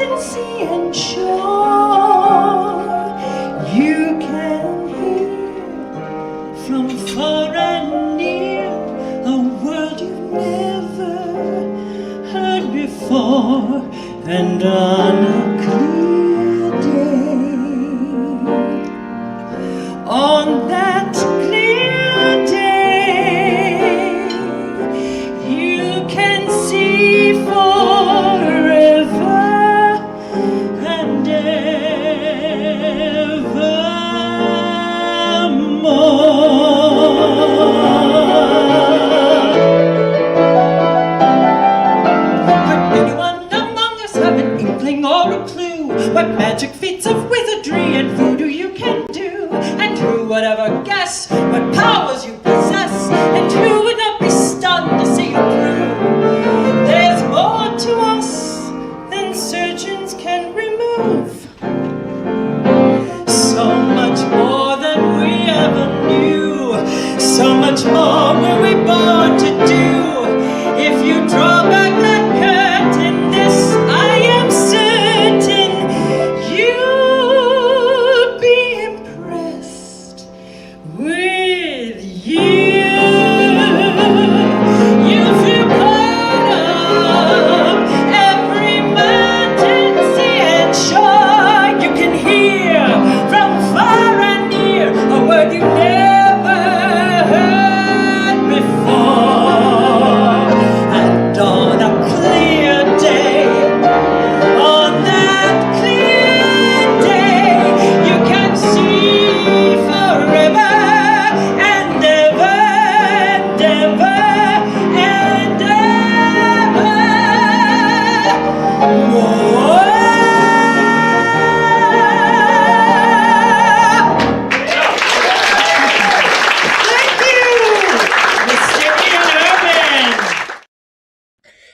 mountain, sea, and shore. You can hear from far and near a world you've never heard before. And on a clear day, on that clear day, you can see forever and evermore. Anyone among us have an inkling or a clue what magic feats of wizardry and voodoo you can do? And who would ever guess what powers you possess? And who would not be stunned to see you through? There's more to us than surgeons can remove. So much more than we ever knew. So much more were we born to do. If you draw back that curtain, this I am certain, you'll be impressed with you. You feel part of every mountain, sea, and shore. You can hear from far and near a word you never heard before. And on a clear day, on that clear day, you can see forever and ever and ever and ever more. Thank you, Mr. Urban.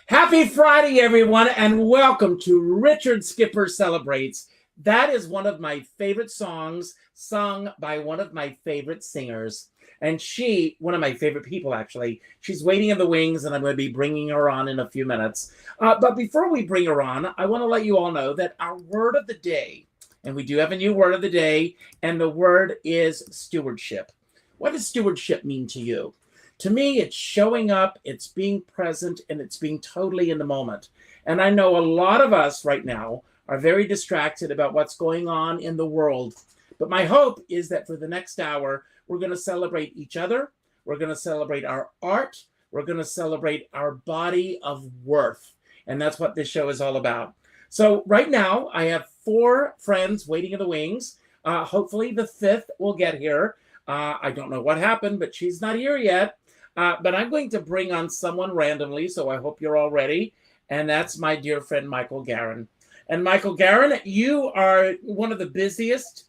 Happy Friday, everyone, and welcome to Richard Skipper Celebrates. That is one of my favorite songs sung by one of my favorite singers. And she, one of my favorite people, actually, she's waiting in the wings, and I'm going to be bringing her on in a few minutes. But before we bring her on, I want to let you all know that our word of the day, and we do have a new word of the day, and the word is stewardship. What does stewardship mean to you? To me, it's showing up, it's being present, and it's being totally in the moment. And I know a lot of us right now are very distracted about what's going on in the world. But my hope is that for the next hour, we're going to celebrate each other. We're going to celebrate our art. We're going to celebrate our body of worth. And that's what this show is all about. So right now, I have 4 friends waiting in the wings. Hopefully the 5th will get here. I don't know what happened, but she's not here yet. But I'm going to bring on someone randomly, so I hope you're all ready. And that's my dear friend, Michael Garin. And Michael Garin, you are one of the busiest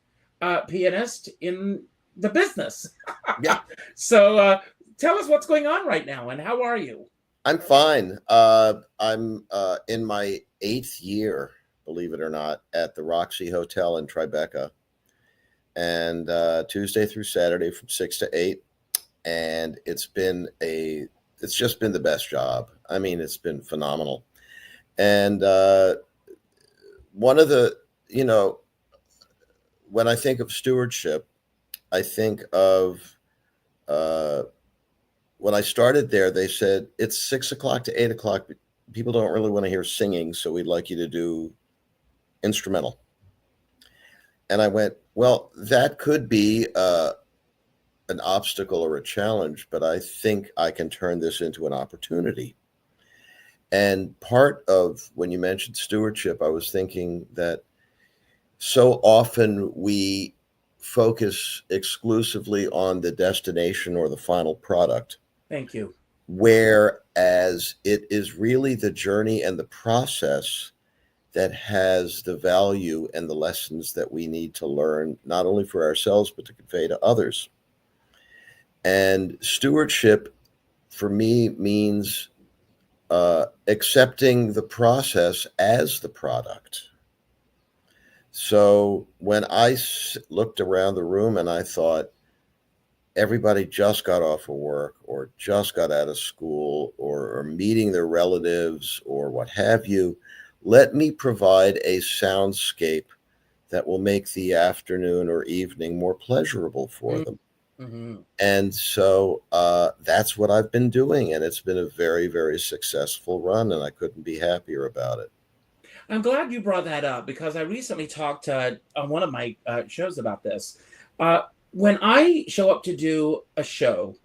pianists in the business. Yeah, So tell us what's going on right now, and how are you? I'm fine. I'm in my 8th year, believe it or not, at the Roxy Hotel in Tribeca, and Tuesday through Saturday from 6 to 8. And it's just been the best job. I mean, it's been phenomenal. And one of the, when I think of stewardship, I think of when I started there, they said it's 6 o'clock to 8 o'clock. People don't really want to hear singing, so we'd like you to do instrumental. And I went, well, that could be an obstacle or a challenge, but I think I can turn this into an opportunity. And part of when you mentioned stewardship, I was thinking that so often we focus exclusively on the destination or the final product. Thank you. Whereas it is really the journey and the process that has the value and the lessons that we need to learn, not only for ourselves, but to convey to others. And stewardship for me means accepting the process as the product. So when I looked around the room and I thought everybody just got off of work or just got out of school or meeting their relatives or what have you, let me provide a soundscape that will make the afternoon or evening more pleasurable for them. Mm-hmm. And so that's what I've been doing. And it's been a very, very successful run. And I couldn't be happier about it. I'm glad you brought that up because I recently talked on one of my shows about this. When I show up to do a show,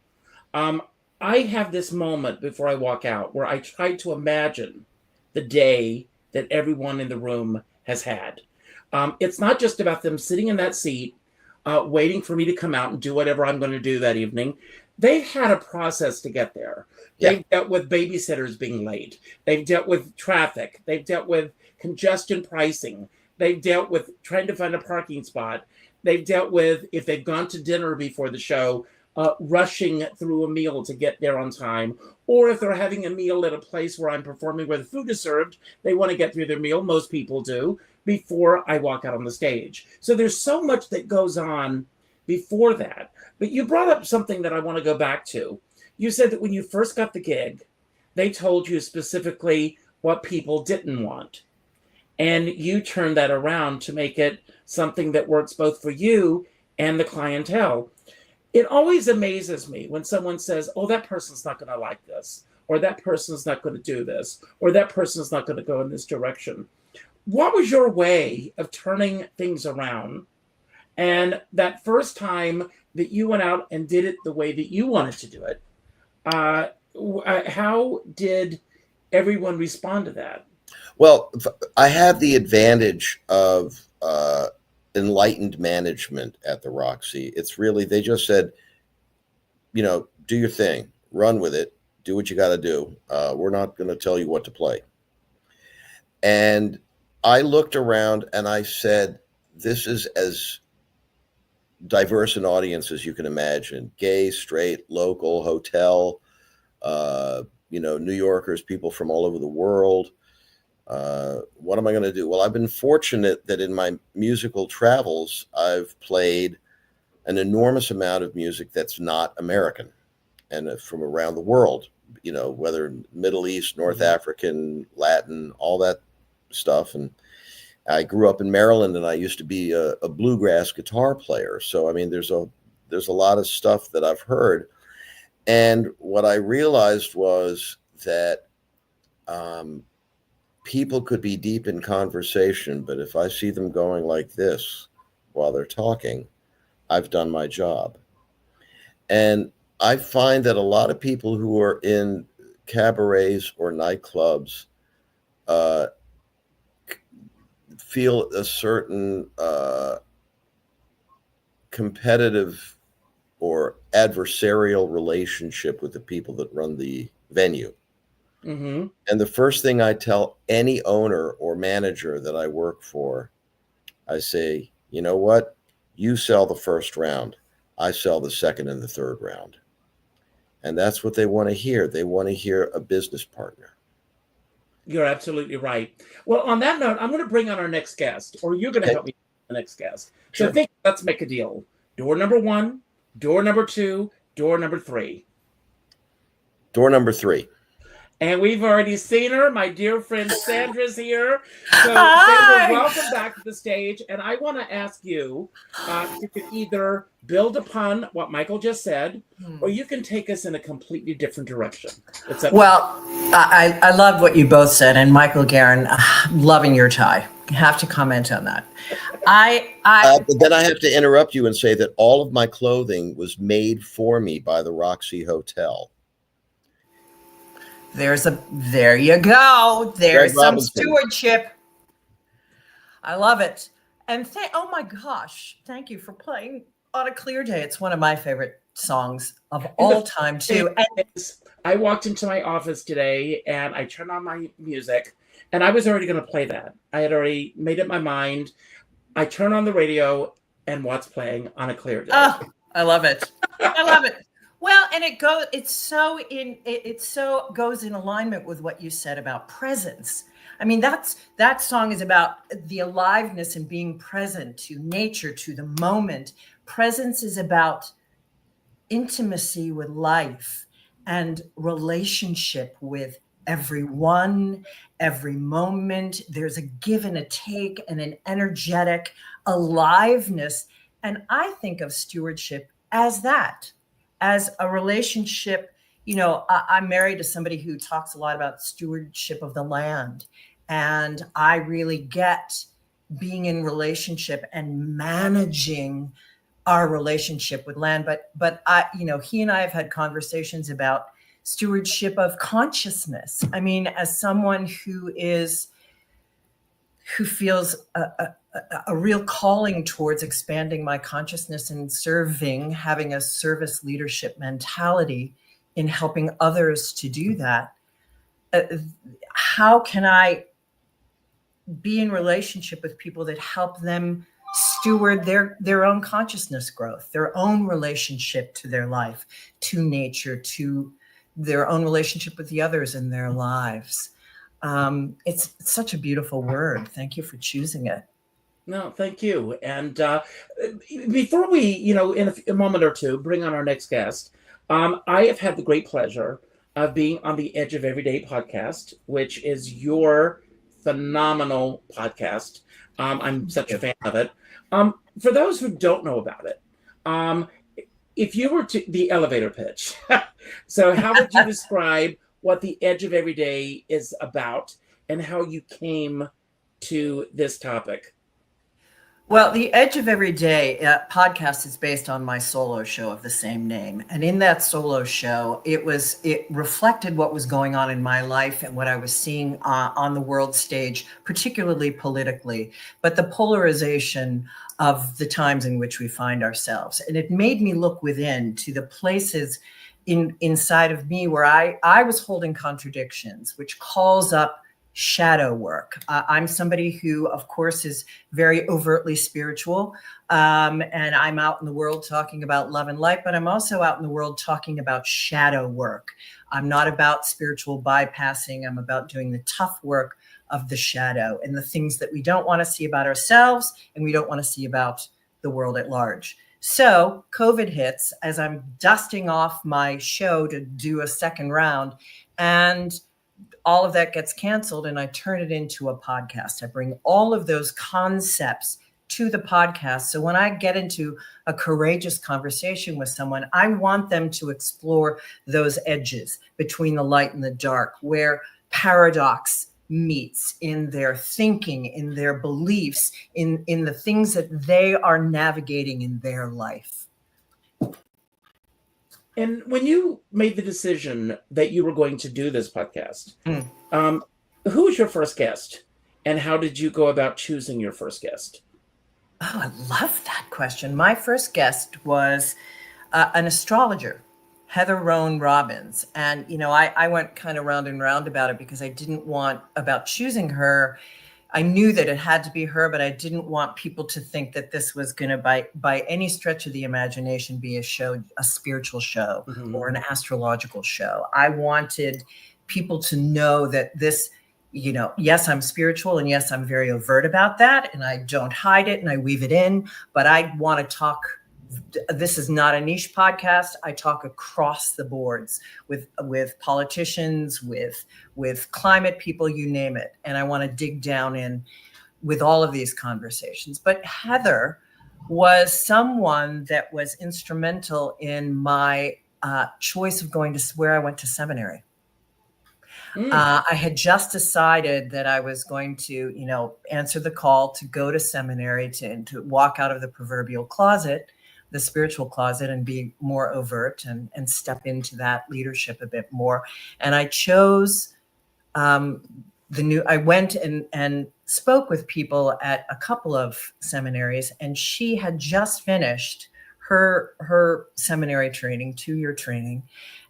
I have this moment before I walk out where I try to imagine the day that everyone in the room has had. It's not just about them sitting in that seat, waiting for me to come out and do whatever I'm going to do that evening. They've had a process to get there. Yeah. They've dealt with babysitters being late. They've dealt with traffic. They've dealt with congestion pricing. They've dealt with trying to find a parking spot. They've dealt with, if they've gone to dinner before the show, rushing through a meal to get there on time. Or if they're having a meal at a place where I'm performing where the food is served, they want to get through their meal, most people do, before I walk out on the stage. So there's so much that goes on before that. But you brought up something that I want to go back to. You said that when you first got the gig, they told you specifically what people didn't want. And you turned that around to make it something that works both for you and the clientele. It always amazes me when someone says, oh, that person's not going to like this, or that person's not going to do this, or that person's not going to go in this direction. What was your way of turning things around? And that first time that you went out and did it the way that you wanted to do it, how did everyone respond to that? Well, I have the advantage of enlightened management at the Roxy. It's really, they just said, do your thing, run with it, do what you got to do. We're not going to tell you what to play. And I looked around and I said, this is as diverse an audience as you can imagine. Gay, straight, local, hotel, New Yorkers, people from all over the world. What am I going to do? Well, I've been fortunate that in my musical travels, I've played an enormous amount of music that's not American and from around the world, whether Middle East, North African, Latin, all that stuff. And I grew up in Maryland and I used to be a bluegrass guitar player. So, I mean, there's a lot of stuff that I've heard. And what I realized was that, people could be deep in conversation, but if I see them going like this while they're talking, I've done my job. And I find that a lot of people who are in cabarets or nightclubs feel a certain competitive or adversarial relationship with the people that run the venue. Mm-hmm. And the first thing I tell any owner or manager that I work for, I say, you know what? You sell the first round. I sell the second and the third round. And that's what they want to hear. They want to hear a business partner. You're absolutely right. Well, on that note, I'm going to bring on our next guest, or you're going to help me with the next guest. Sure. So let's make a deal. Door number 1, door number 2, door number 3. Door number 3. And we've already seen her. My dear friend Sandra's here. So, Sandra, welcome back to the stage. And I want to ask you if you could either build upon what Michael just said, or you can take us in a completely different direction. I love what you both said. And Michael, Garin, loving your tie. Have to comment on that. But then I have to interrupt you and say that all of my clothing was made for me by the Roxy Hotel. There you go. There's some stewardship. I love it. And oh my gosh, thank you for playing On a Clear Day. It's one of my favorite songs of all time too. I walked into my office today and I turned on my music and I was already going to play that. I had already made up my mind. I turn on the radio and what's playing On a Clear Day. Oh, I love it. I love it. Well, and it so goes in alignment with what you said about presence. I mean, that song is about the aliveness and being present to nature, to the moment. Presence is about intimacy with life and relationship with everyone, every moment. There's a give and a take and an energetic aliveness. And I think of stewardship as that, as a relationship. I'm married to somebody who talks a lot about stewardship of the land. And I really get being in relationship and managing our relationship with land. But he and I have had conversations about stewardship of consciousness. I mean, as someone who feels a real calling towards expanding my consciousness and having a service leadership mentality in helping others to do that, how can I be in relationship with people that help them steward their own consciousness growth, their own relationship to their life, to nature, to their own relationship with the others in their lives? It's such a beautiful word. Thank you for choosing it. No, thank you. And before we, in a moment or two, bring on our next guest, I have had the great pleasure of being on the Edge of Everyday podcast, which is your phenomenal podcast. I'm such a fan of it. For those who don't know about it, if you were to the elevator pitch, so how would you describe what the Edge of Everyday is about and how you came to this topic? Well, the Edge of Everyday podcast is based on my solo show of the same name. And in that solo show, it reflected what was going on in my life and what I was seeing on the world stage, particularly politically, but the polarization of the times in which we find ourselves. And it made me look within to the places inside of me where I was holding contradictions, which calls up shadow work. I'm somebody who, of course, is very overtly spiritual. And I'm out in the world talking about love and light, but I'm also out in the world talking about shadow work. I'm not about spiritual bypassing. I'm about doing the tough work of the shadow and the things that we don't want to see about ourselves and we don't want to see about the world at large. So COVID hits as I'm dusting off my show to do a second round, and all of that gets canceled, and I turn it into a podcast. I bring all of those concepts to the podcast. So when I get into a courageous conversation with someone, I want them to explore those edges between the light and the dark, where paradox meets in their thinking, in their beliefs, in the things that they are navigating in their life. And when you made the decision that you were going to do this podcast, who was your first guest? And how did you go about choosing your first guest? Oh, I love that question. My first guest was an astrologer, Heather Roan Robbins. And, I went kind of round and round about it because I didn't want, about choosing her, I knew that it had to be her, but I didn't want people to think that this was going to, by any stretch of the imagination, be a spiritual show or an astrological show. I wanted people to know that this, yes, I'm spiritual, and yes, I'm very overt about that, and I don't hide it and I weave it in, but I want to talk. This is not a niche podcast. I talk across the boards with politicians, with climate people, you name it. And I want to dig down in with all of these conversations. But Heather was someone that was instrumental in my choice of going to where I went to seminary. I had just decided that I was going to, answer the call to go to seminary, to walk out of the proverbial closet, the spiritual closet, and be more overt and step into that leadership a bit more. And I chose I went and spoke with people at a couple of seminaries, and she had just finished her seminary training, 2-year training,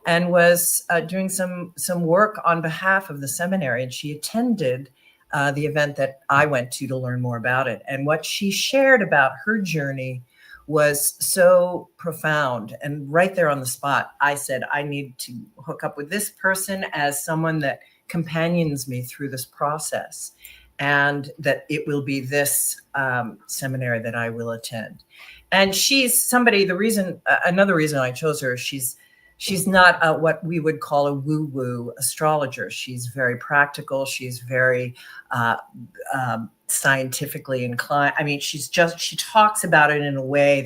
and was doing some work on behalf of the seminary. And she attended the event that I went to learn more about it. And what she shared about her journey was so profound. And right there on the spot, I said, I need to hook up with this person as someone that companions me through this process, and that it will be this seminary that I will attend. And she's somebody, another reason I chose her, she's she's not what we would call a woo-woo astrologer. She's very practical. She's very scientifically inclined. I mean, she talks about it in a way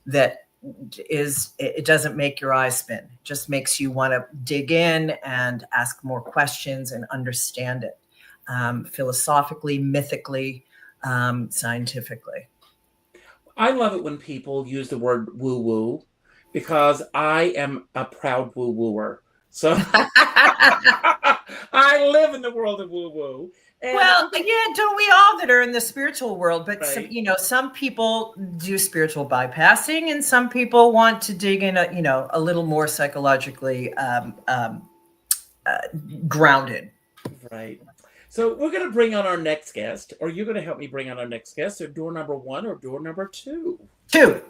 that it doesn't make your eyes spin. It just makes you want to dig in and ask more questions and understand it philosophically, mythically, scientifically. I love it when people use the word woo-woo because I am a proud woo-wooer. So I live in the world of woo-woo. Well, yeah, don't we all that are in the spiritual world? But right. some people do spiritual bypassing, and some people want to dig in, a little more psychologically grounded. Right. So we're going to bring on our next guest, or you're going to help me bring on our next guest. So door number 1 or door number 2? 2.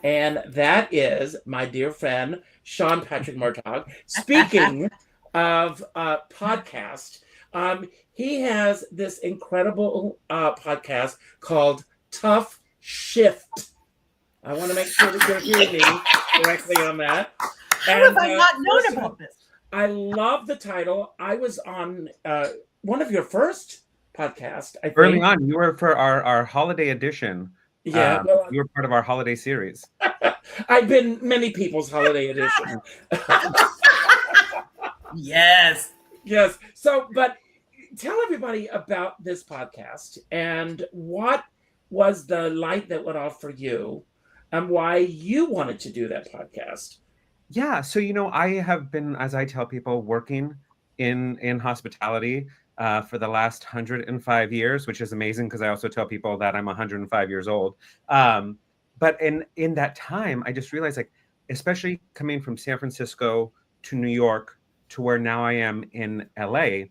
And that is my dear friend, Sean Patrick Murtaugh. Speaking of podcast, he has this incredible podcast called Tough Shift. I want to make sure that you're hearing me correctly on that. How have I not known about this? I love the title. I was on one of your first podcasts, I think. Early on, you were for our holiday edition. Yeah. You were part of our holiday series. I've been many people's holiday edition. Yes. Yes. So, but tell everybody about this podcast and what was the light that went off for you and why you wanted to do that podcast. Yeah. So, I have been, as I tell people, working in hospitality for the last 105 years, which is amazing because I also tell people that I'm 105 years old. But in that time, I just realized, like, especially coming from San Francisco to New York to where now I am in LA,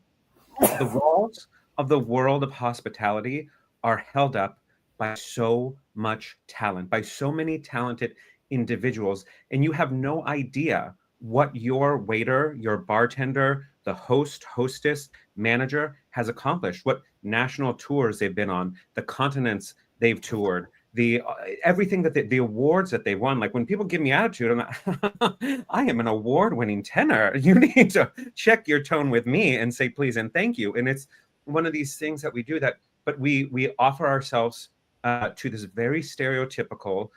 the walls of the world of hospitality are held up by so much talent, by so many talented individuals. And you have no idea what your waiter, your bartender, the host, hostess, manager has accomplished, what national tours they've been on, the continents they've toured, the everything that the awards that they won. Like, when people give me attitude, I'm like, I am an award-winning tenor. You need to check your tone with me and say please and thank you. And it's one of these things that we do that, but we offer ourselves to this very stereotypical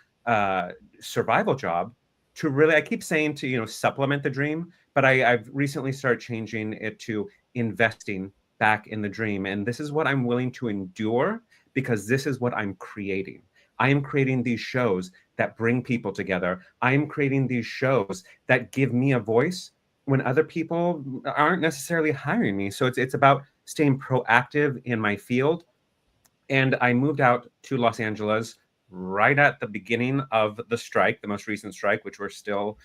survival job to really, I keep saying to, supplement the dream, but I've recently started changing it to investing back in the dream. And this is what I'm willing to endure because this is what I'm creating. I am creating these shows that bring people together. I am creating these shows that give me a voice when other people aren't necessarily hiring me. So it's about staying proactive in my field. And I moved out to Los Angeles right at the beginning of the strike, the most recent strike, which we're still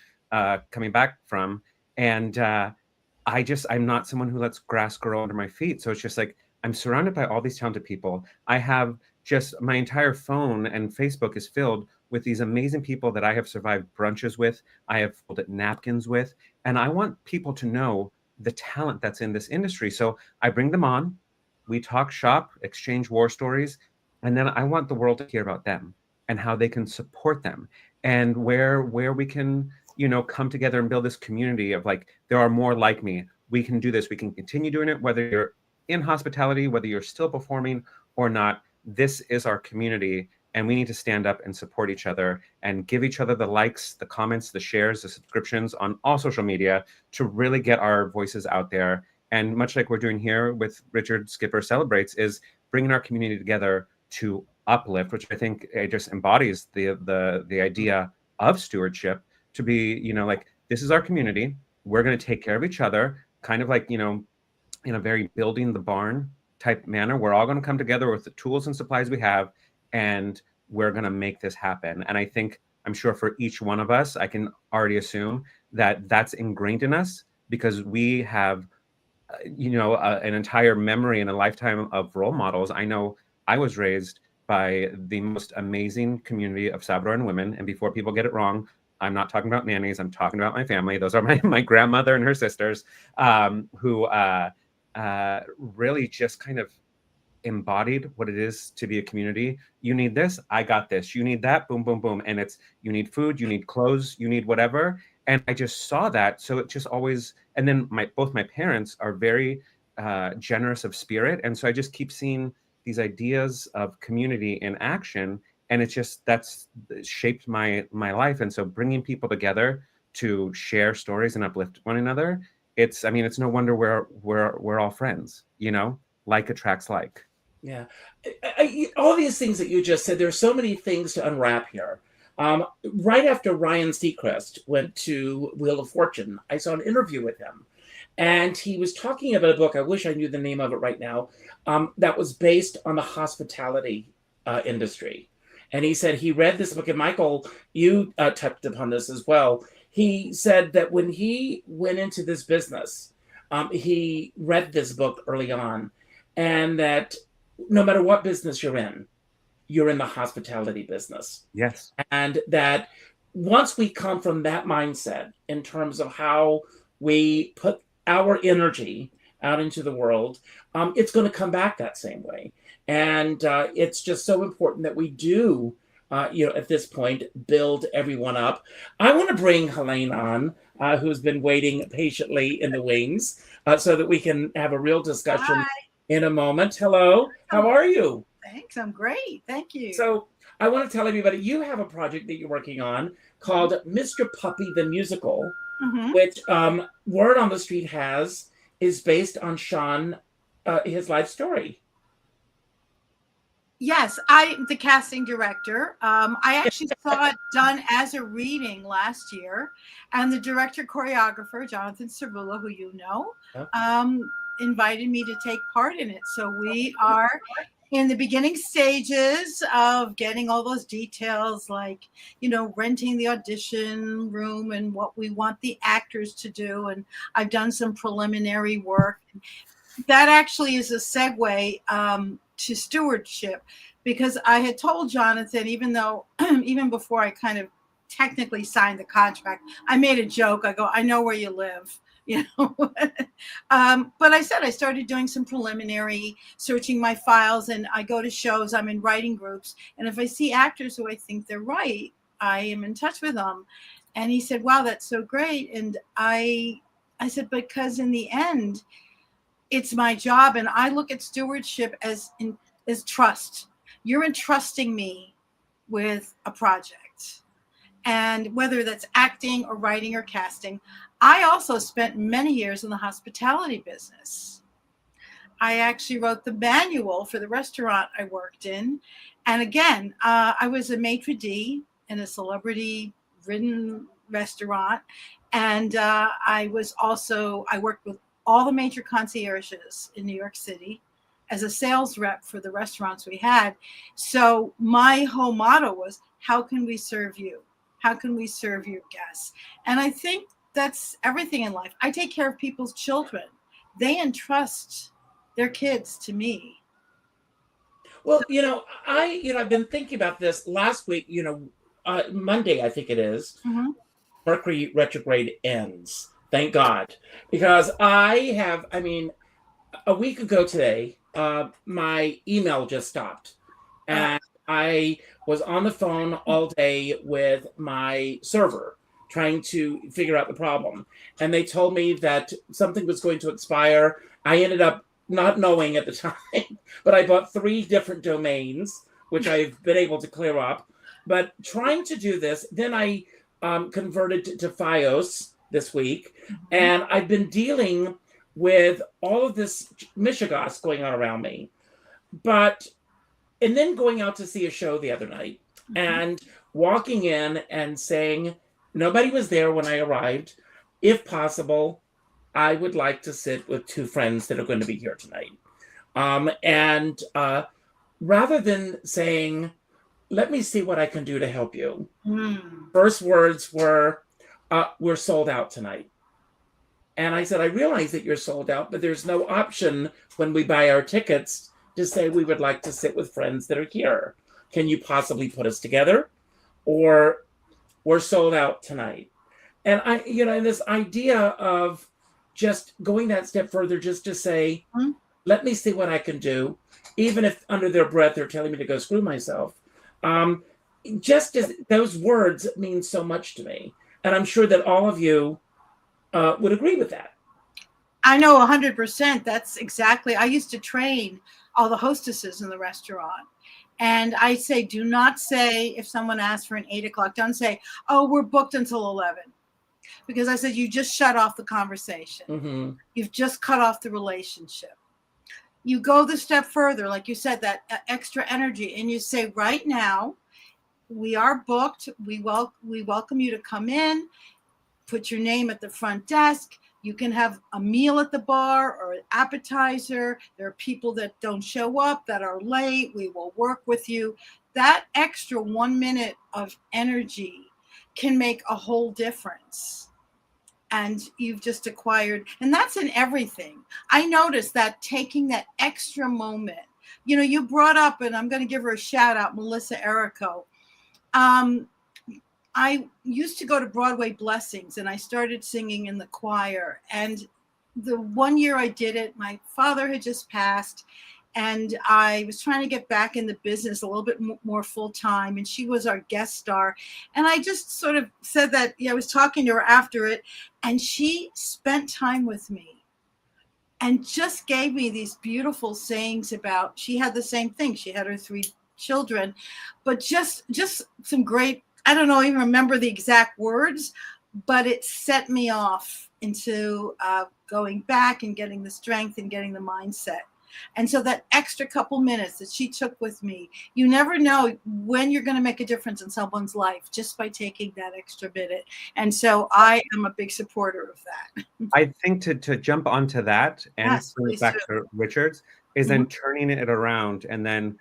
coming back from. And I'm not someone who lets grass grow under my feet. So it's just like, I'm surrounded by all these talented people. I have just my entire phone and Facebook is filled with these amazing people that I have survived brunches with, I have folded napkins with, and I want people to know the talent that's in this industry. So I bring them on, we talk shop, exchange war stories, and then I want the world to hear about them and how they can support them and where we can, come together and build this community of, like, there are more like me. We can do this. We can continue doing it, whether you're in hospitality, whether you're still performing or not. This is our community, and we need to stand up and support each other and give each other the likes, the comments, the shares, the subscriptions on all social media to really get our voices out there. And much like we're doing here with Richard Skipper Celebrates, is bringing our community together to uplift, which I think it just embodies the idea of stewardship, to be, like, this is our community. We're going to take care of each other, kind of like, in a very building the barn type manner. We're all going to come together with the tools and supplies we have, and we're going to make this happen. And I think, I'm sure for each one of us, I can already assume that that's ingrained in us because we have, an entire memory and a lifetime of role models. I know I was raised by the most amazing community of Salvadoran women. And before people get it wrong, I'm not talking about nannies. I'm talking about my family. Those are my grandmother and her sisters who really just kind of embodied what it is to be a community. You need this, I got this. You need that, boom, boom, boom. And it's, you need food, you need clothes, you need whatever. And I just saw that. So it just always, and then both my parents are very generous of spirit. And so I just keep seeing these ideas of community in action. And it's just, that's shaped my life. And so bringing people together to share stories and uplift one another, it's no wonder we're all friends, like attracts like. Yeah. All these things that you just said, there's so many things to unwrap here. Right after Ryan Seacrest went to Wheel of Fortune, I saw an interview with him. And he was talking about a book, I wish I knew the name of it right now, that was based on the hospitality industry. And he said he read this book, and Michael, you touched upon this as well. He said that when he went into this business, he read this book early on, and that no matter what business you're in the hospitality business. Yes. And that once we come from that mindset in terms of how we put our energy out into the world, it's going to come back that same way. And it's just so important that we do, at this point, build everyone up. I want to bring Helane on, who's been waiting patiently in the wings, so that we can have a real discussion. Hi. In a moment. Hello, how are you? Thanks, I'm great. Thank you. So I want to tell everybody, you have a project that you're working on called Mr. Puppy the Musical, which word on the street is based on Sean, his life story. Yes, I'm the casting director. I actually saw it done as a reading last year, and the director choreographer, Jonathan Cervula, who you know, invited me to take part in it. So we are in the beginning stages of getting all those details, like, renting the audition room and what we want the actors to do. And I've done some preliminary work. That actually is a segue to stewardship, because I had told Jonathan, even before I kind of technically signed the contract, I made a joke. I go, I know where you live. But I said I started doing some preliminary searching my files, and I go to shows, I'm in writing groups, and if I see actors who I think they're right, I am in touch with them. And he said, wow, that's so great. And I said, because in the end, it's my job, and I look at stewardship as trust. You're entrusting me with a project, and whether that's acting or writing or casting. I also spent many years in the hospitality business. I actually wrote the manual for the restaurant I worked in. And again, I was a maitre d' in a celebrity-ridden restaurant. And I worked with all the major concierges in New York City as a sales rep for the restaurants we had. So my whole motto was, how can we serve you? How can we serve your guests? And I think that's everything in life. I take care of people's children. They entrust their kids to me. Well, I've been thinking about this last week, Monday, I think it is. Mercury retrograde ends. Thank God. Because a week ago today, my email just stopped. And I was on the phone all day with my server, trying to figure out the problem. And they told me that something was going to expire. I ended up not knowing at the time, but I bought 3 different domains, which I've been able to clear up. But trying to do this, then I converted to Fios this week. And I've been dealing with all of this mishigas going on around me. And then going out to see a show the other night and walking in and saying, nobody was there when I arrived. If possible, I would like to sit with 2 friends that are going to be here tonight. And rather than saying, let me see what I can do to help you, first words were, we're sold out tonight. And I said, I realize that you're sold out, but there's no option when we buy our tickets to say we would like to sit with friends that are here. Can you possibly put us together? Or we're sold out tonight. And and this idea of just going that step further, just to say, let me see what I can do, even if under their breath they're telling me to go screw myself. Just as those words mean so much to me. And I'm sure that all of you would agree with that. I know 100%. That's exactly. I used to train all the hostesses in the restaurant. And I say, do not say, if someone asks for an 8 o'clock, don't say, oh, we're booked until 11. Because I said, you just shut off the conversation. Mm-hmm. You've just cut off the relationship. You go the step further, like you said, that extra energy. And you say, right now, we are booked. We welcome you to come in, put your name at the front desk. You can have a meal at the bar or an appetizer. There are people that don't show up, that are late. We will work with you. That extra 1 minute of energy can make a whole difference. And you've just acquired, and that's in everything. I noticed that taking that extra moment, you brought up, and I'm going to give her a shout out, Melissa Errico. I used to go to Broadway Blessings, and I started singing in the choir. And the 1 year I did it, my father had just passed, and I was trying to get back in the business a little bit more full time. And she was our guest star. And I just sort of said that, I was talking to her after it, and she spent time with me and just gave me these beautiful sayings about, she had the same thing. She had her 3 children, but just some great, I don't know, even remember the exact words, but it set me off into going back and getting the strength and getting the mindset. And so that extra couple minutes that she took with me, you never know when you're going to make a difference in someone's life just by taking that extra minute. And so I am a big supporter of that. I think to jump onto that and Yes, bring it please back do. to Richard's is then turning it around. And then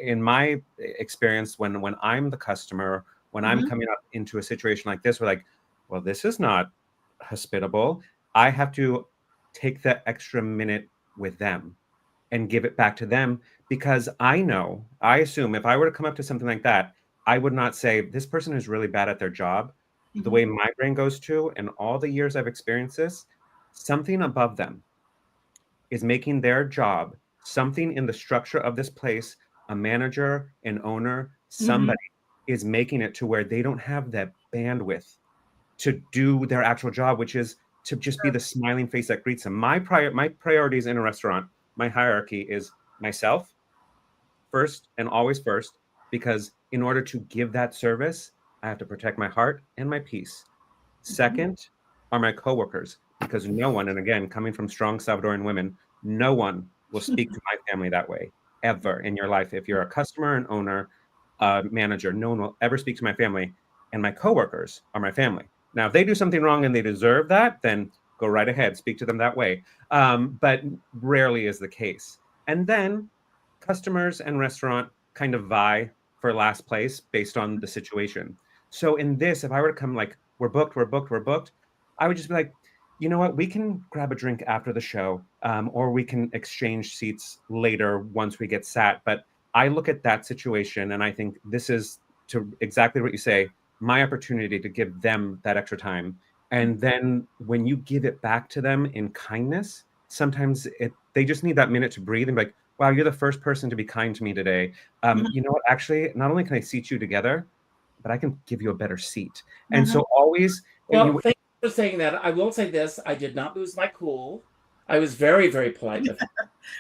in my experience, when I'm the customer, when I'm coming up into a situation like this, we're like, well, this is not hospitable. I have to take that extra minute with them and give it back to them, because I assume if I were to come up to something like that, I would not say, this person is really bad at their job. The way my brain goes to, and all the years I've experienced this, something above them is making their job, something in the structure of this place, a manager, an owner, somebody is making it to where they don't have that bandwidth to do their actual job, which is to just be the smiling face that greets them. My priorities in a restaurant, my hierarchy is myself first and always first, because in order to give that service, I have to protect my heart and my peace. Second are my coworkers, because no one, and again, coming from strong Salvadoran women, no one will speak to my family that way ever in your life. If you're a customer, an owner, a manager, no one will ever speak to my family. And my coworkers are my family. Now, if they do something wrong and they deserve that, then go right ahead, speak to them that way. But rarely is the case. And then customers and restaurant kind of vie for last place based on the situation. So in this, if I were to come like, we're booked, I would just be like, you know what, we can grab a drink after the show, or we can exchange seats later once we get sat. But I look at that situation and I think this is, to exactly what you say, my opportunity to give them that extra time. And then when you give it back to them in kindness, sometimes they just need that minute to breathe and be like, wow, you're the first person to be kind to me today. You know what, actually, not only can I seat you together, but I can give you a better seat. And so always... Well, thank you for saying that. I will say this. I did not lose my cool. I was very, very polite with her.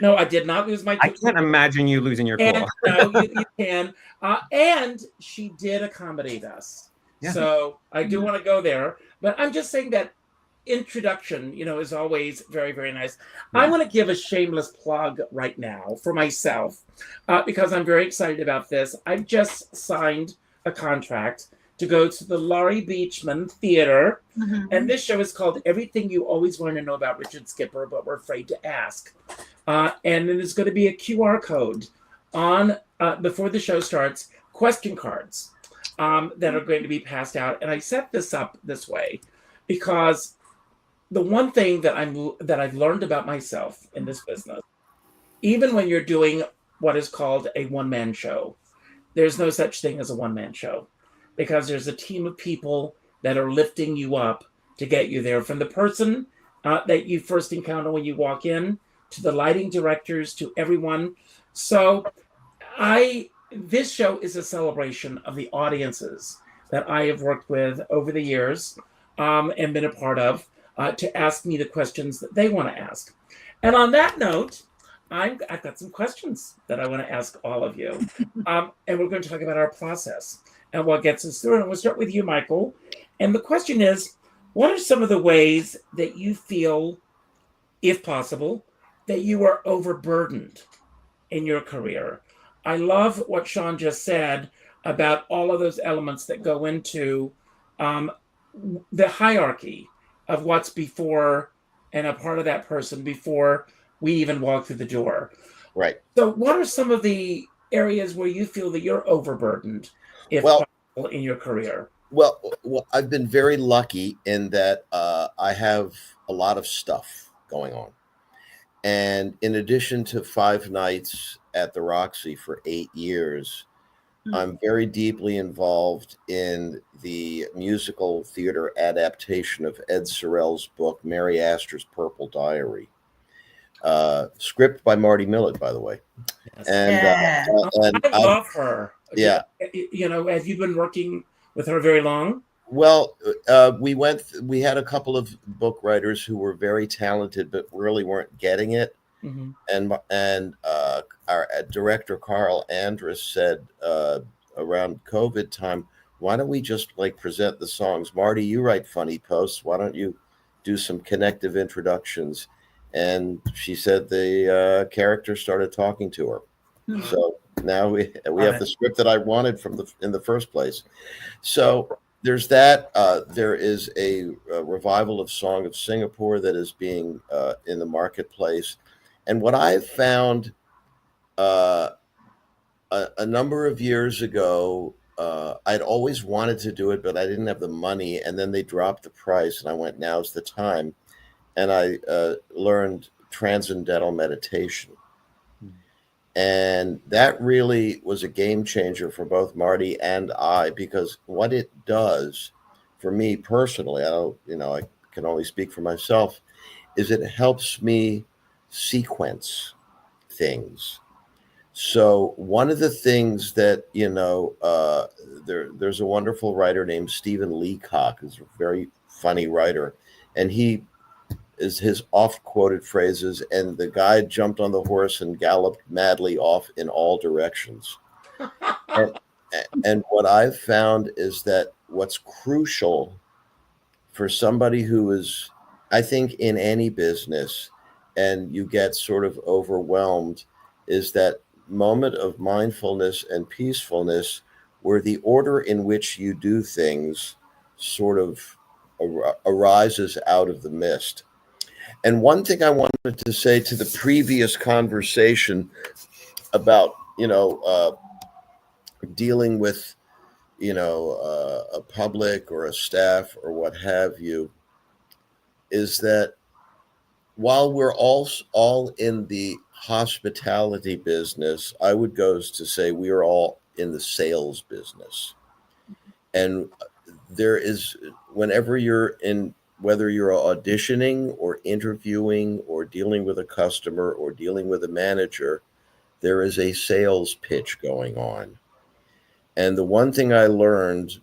No, I did not lose my cool. I can't imagine you losing your cool. No, you can. And she did accommodate us. Yeah. So I do want to go there. But I'm just saying that introduction, is always very, very nice. Yeah. I want to give a shameless plug right now for myself, because I'm very excited about this. I've just signed a contract to go to the Laurie Beachman Theater. And this show is called Everything You Always Want to Know About Richard Skipper, but We're Afraid to Ask. And there's going to be a QR code on, before the show starts, question cards that are going to be passed out. And I set this up this way because the one thing that I've learned about myself in this business, even when you're doing what is called a one-man show, there's no such thing as a one-man show, because there's a team of people that are lifting you up to get you there, from the person that you first encounter when you walk in, to the lighting directors, to everyone. So this show is a celebration of the audiences that I have worked with over the years and been a part of to ask me the questions that they want to ask. And on that note, I've got some questions that I want to ask all of you. And we're going to talk about our process and what gets us through. And we'll start with you, Michael. And the question is, what are some of the ways that you feel, if possible, that you are overburdened in your career? I love what Sean just said about all of those elements that go into the hierarchy of what's before and a part of that person before we even walk through the door. Right. So what are some of the areas where you feel that you're overburdened, if possible, in your career? Well, I've been very lucky in that I have a lot of stuff going on. And in addition to 5 nights at the Roxy for 8 years, I'm very deeply involved in the musical theater adaptation of Ed Sorel's book, Mary Astor's Purple Diary. Script by Marty Millett, by the way. Yes. And I love her. Yeah. You know, have you been working with her very long? Well, we had a couple of book writers who were very talented, but really weren't getting it. Mm-hmm. And our director, Carl Andrus, said around COVID time, why don't we just like present the songs? Marty, you write funny posts. Why don't you do some connective introductions? And she said the character started talking to her. Mm-hmm. So now we have the script that I wanted in the first place. So there's that. There is a revival of Song of Singapore that is being in the marketplace. And what I found a number of years ago, I'd always wanted to do it, but I didn't have the money. And then they dropped the price, and I went, now's the time. And I learned transcendental meditation. And that really was a game changer for both Marty and I, because what it does for me personally, I can only speak for myself, is it helps me sequence things. So one of the things that, there's a wonderful writer named Stephen Leacock, who's a very funny writer, and he is his oft-quoted phrases, and the guy jumped on the horse and galloped madly off in all directions. and what I've found is that what's crucial for somebody who is, I think, in any business, and you get sort of overwhelmed, is that moment of mindfulness and peacefulness where the order in which you do things sort of arises out of the mist. And one thing I wanted to say to the previous conversation about, dealing with, a public or a staff or what have you, is that while we're all in the hospitality business, I would go to say we are all in the sales business. And there is, whenever you're in, whether you're auditioning or interviewing or dealing with a customer or dealing with a manager, there is a sales pitch going on. And the one thing I learned,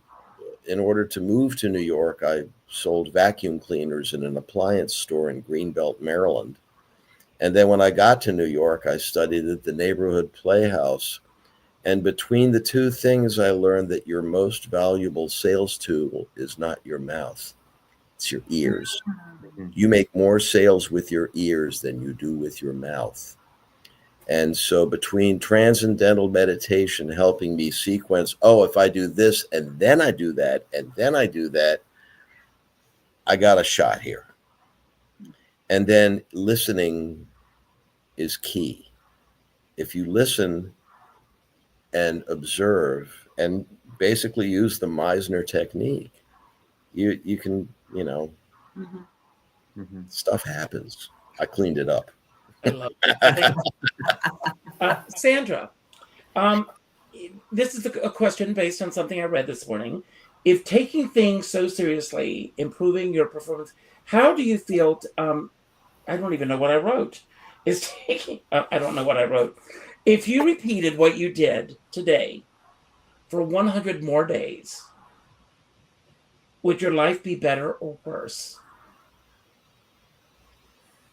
in order to move to New York, I sold vacuum cleaners in an appliance store in Greenbelt, Maryland. And then when I got to New York, I studied at the neighborhood playhouse. And between the two things, I learned that your most valuable sales tool is not your mouth. It's your ears. You make more sales with your ears than you do with your mouth. And so between transcendental meditation helping me sequence, if I do this and then I do that and then I do that, I got a shot here. And then listening is key. If you listen and observe and basically use the Meisner technique, you can, stuff happens. I cleaned it up. I love it. Sandra, this is a question based on something I read this morning. If taking things so seriously, improving your performance, how do you feel? I don't even know what I wrote. I don't know what I wrote. If you repeated what you did today for 100 more days, would your life be better or worse?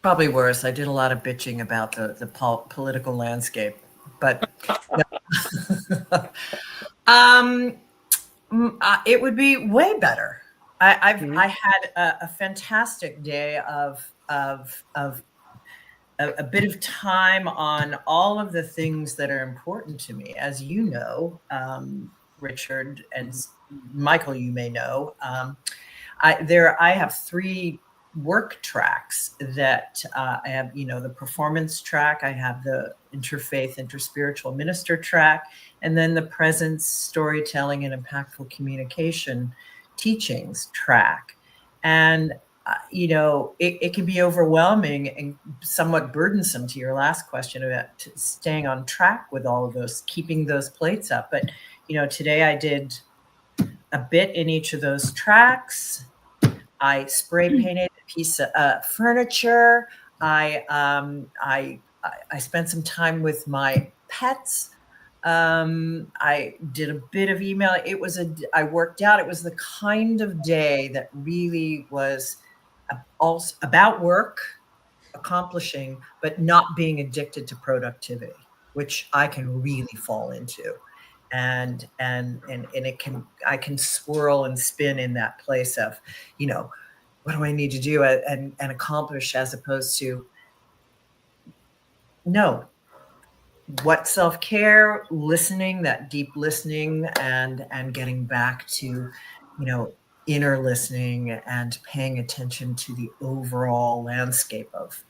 Probably worse. I did a lot of bitching about the political landscape, but it would be way better. I had a fantastic day of a bit of time on all of the things that are important to me, as you know, Richard and Michael. You may know. I have 3 work tracks that I have, the performance track, I have the interfaith, interspiritual minister track, and then the presence, storytelling, and impactful communication teachings track. And, it can be overwhelming and somewhat burdensome, to your last question about staying on track with all of those, keeping those plates up. But, today I did a bit in each of those tracks. I spray painted a piece of furniture. I spent some time with my pets. I did a bit of email. I worked out. It was the kind of day that really was also about work, accomplishing, but not being addicted to productivity, which I can really fall into. And I can swirl and spin in that place of, what do I need to do and accomplish, as opposed to what self-care, listening, that deep listening, and getting back to, inner listening and paying attention to the overall landscape of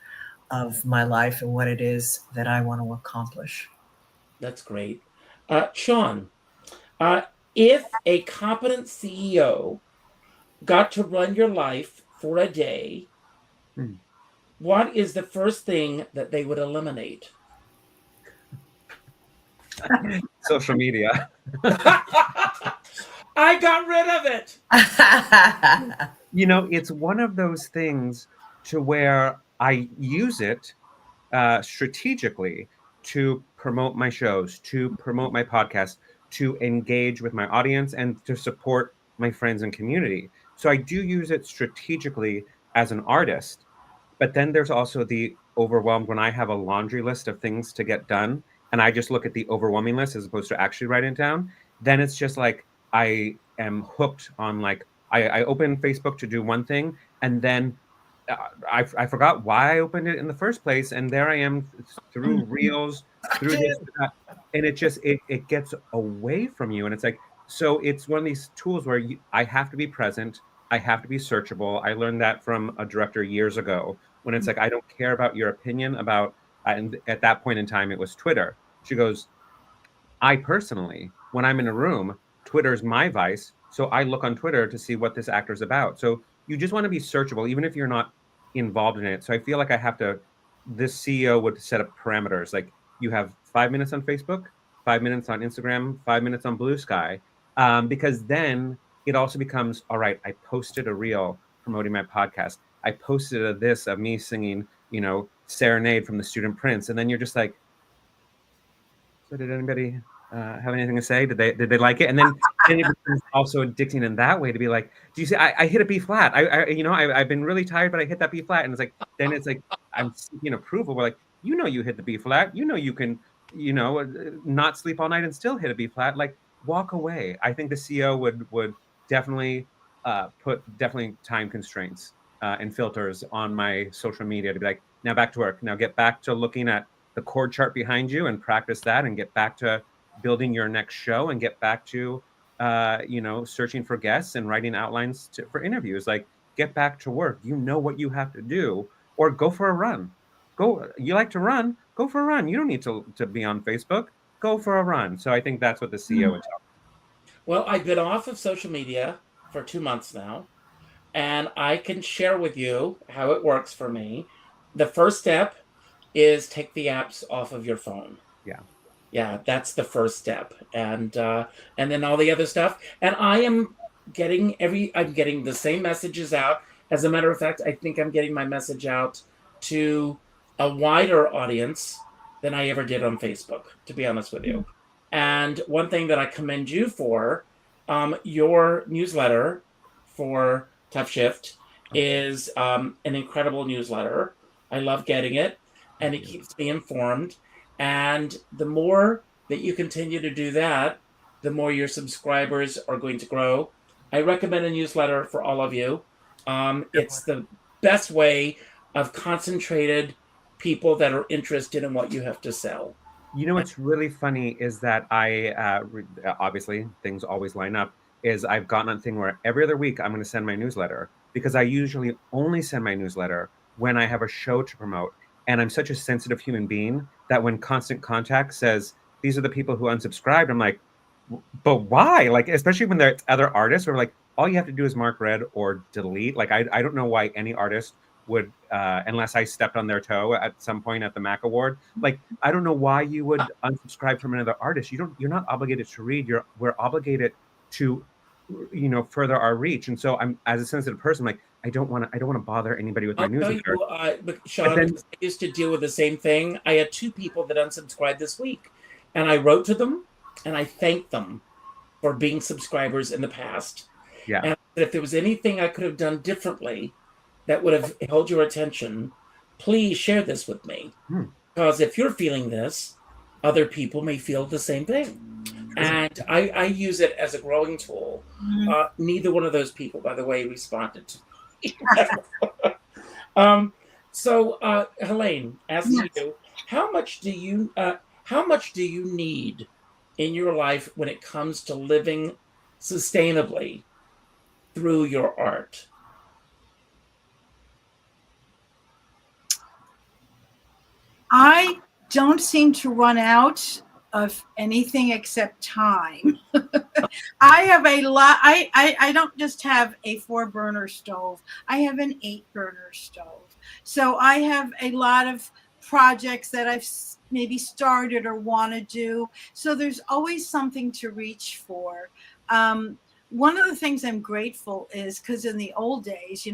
my life and what it is that I want to accomplish. That's great. Sean, if a competent CEO got to run your life for a day, what is the first thing that they would eliminate? Social media. I got rid of it. It's one of those things to where I use it strategically to promote my shows, to promote my podcast, to engage with my audience, and to support my friends and community. So I do use it strategically as an artist. But then there's also the overwhelmed, when I have a laundry list of things to get done, and I just look at the overwhelming list as opposed to actually writing it down, then it's just like I am hooked on, like, I open Facebook to do one thing, and then I forgot why I opened it in the first place, and there I am through reels, through this, and it gets away from you, and it's like, so it's one of these tools where I have to be present, I have to be searchable. I learned that from a director years ago, when it's like, I don't care about your opinion about, and at that point in time it was Twitter. She goes, I personally, when I'm in a room, Twitter's my vice, so I look on Twitter to see what this actor's about. So you just want to be searchable, even if you're not involved in it. So I feel like this CEO would set up parameters. Like, you have 5 minutes on Facebook, 5 minutes on Instagram, 5 minutes on Blue Sky, because then it also becomes, all right, I posted a reel promoting my podcast. I posted of me singing, Serenade from the Student Prince. And then you're just like, so did anybody have anything to say? Did they like it? And then it becomes also addicting in that way to be like, do you see, I hit a B flat. I've been really tired, but I hit that B flat. And it's like, then it's like, I'm seeking approval. We're like, you hit the B flat. You can, not sleep all night and still hit a B flat. Like, walk away. I think the CEO would definitely put time constraints and filters on my social media to be like, now back to work. Now get back to looking at the chord chart behind you and practice that, and get back to building your next show, and get back to searching for guests and writing outlines for interviews. Like, get back to work. You know what you have to do, or go for a run. You like to run, go for a run. You don't need to be on Facebook. Go for a run. So I think that's what the CEO would tell me. Well, I've been off of social media for 2 months now, and I can share with you how it works for me. The first step is take the apps off of your phone. Yeah, that's the first step, and then all the other stuff. And I'm getting the same messages out. As a matter of fact, I think I'm getting my message out to a wider audience than I ever did on Facebook, to be honest with you. And one thing that I commend you for, your newsletter for Tough Shift is an incredible newsletter. I love getting it, and it keeps me informed. And the more that you continue to do that, the more your subscribers are going to grow. I recommend a newsletter for all of you. It's the best way of concentrated people that are interested in what you have to sell. You know what's really funny is that obviously things always line up, is I've gotten a thing where every other week I'm going to send my newsletter, because I usually only send my newsletter when I have a show to promote. And I'm such a sensitive human being that when Constant Contact says, these are the people who unsubscribed, I'm like, but why? Like, especially when there's other artists who are like, all you have to do is mark read or delete. Like, I don't know why any artist would, unless I stepped on their toe at some point at the Mac Award. Like, I don't know why you would unsubscribe from another artist. You're not obligated to read. We're obligated to, further our reach. And so I'm, as a sensitive person, like, I don't want to bother anybody with my newsletter. But Sean, I used to deal with the same thing. I had 2 people that unsubscribed this week, and I wrote to them and I thanked them for being subscribers in the past. Yeah. And if there was anything I could have done differently that would have held your attention, please share this with me. Because if you're feeling this, other people may feel the same thing. And I use it as a growing tool. Neither one of those people, by the way, responded to me. So Helane, asking you, how much do you need in your life when it comes to living sustainably through your art? I don't seem to run out of anything except time. I have a lot. I don't just have a 4-burner stove. I have an 8-burner stove. So I have a lot of projects that I've maybe started or want to do. So there's always something to reach for. One of the things I'm grateful is because in the old days, you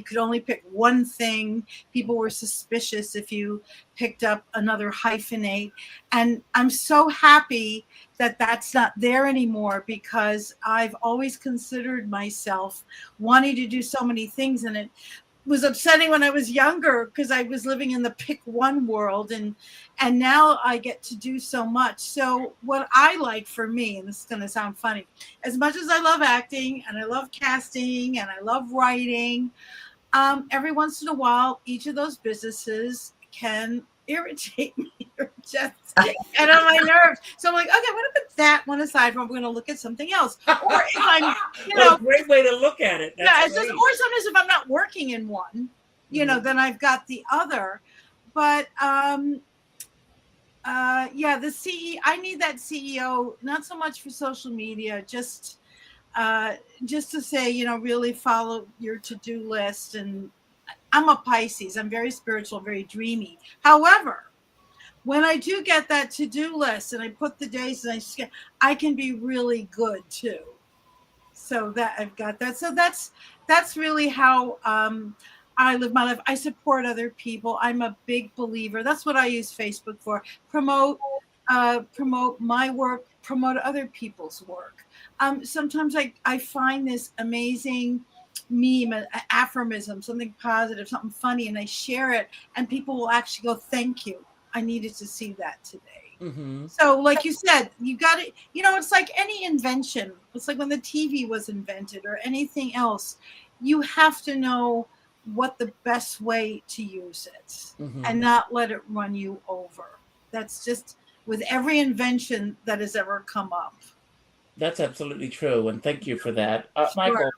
could only pick one thing. People were suspicious if you picked up another hyphenate. And I'm so happy that that's not there anymore, because I've always considered myself wanting to do so many things. And it was upsetting when I was younger because I was living in the pick one world, and now I get to do so much. So what I like for me, and this is going to sound funny, as much as I love acting and I love casting and I love writing, every once in a while, each of those businesses can irritate me or just get on my nerves. So I'm like, okay, I'm going to put that one aside. We're going to look at something else. Or if I'm, What a great way to look at it. That's or sometimes if I'm not working in one, then I've got the other. But the CEO, I need that CEO, not so much for social media, just to say, really follow your to-do list. And I'm a Pisces. I'm very spiritual, very dreamy. However, when I do get that to-do list and I put the days and I can be really good too. So that I've got that. So that's really how I live my life. I support other people. I'm a big believer. That's what I use Facebook for. Promote my work, promote other people's work. Sometimes I find this amazing meme, an aphorism, something positive, something funny, and I share it, and people will actually go, "Thank you. I needed to see that today." Mm-hmm. So, like you said, you got to, it's like any invention. It's like when the TV was invented or anything else. You have to know what the best way to use it and not let it run you over. That's just with every invention that has ever come up. That's absolutely true, and thank you for that, Sure. Michael.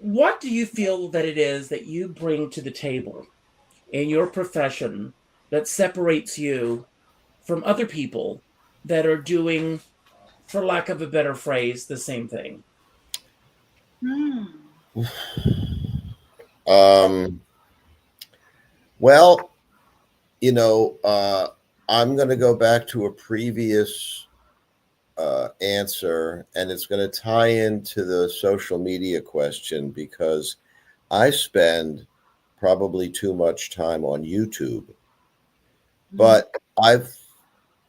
What do you feel that it is that you bring to the table in your profession that separates you from other people that are doing, for lack of a better phrase, the same thing? Well, I'm going to go back to a previous answer, and it's going to tie into the social media question, because I spend probably too much time on YouTube. But I've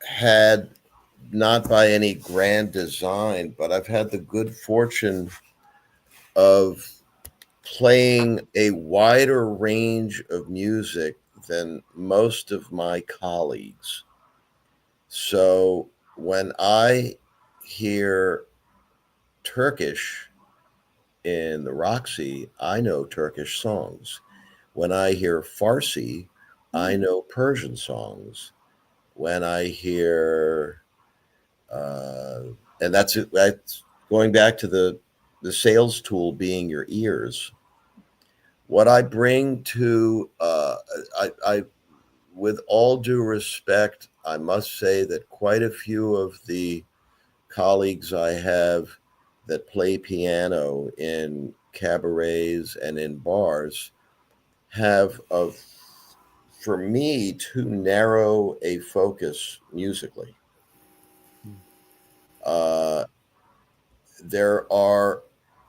had, not by any grand design, but I've had the good fortune of playing a wider range of music than most of my colleagues. So when I hear Turkish in the Roxy, I know Turkish songs. When I hear Farsi, I know Persian songs. When I hear, and that's it. That's going back to the sales tool being your ears. What I bring to, I, with all due respect, I must say that quite a few of the colleagues I have that play piano in cabarets and in bars have for me, too narrow a focus musically.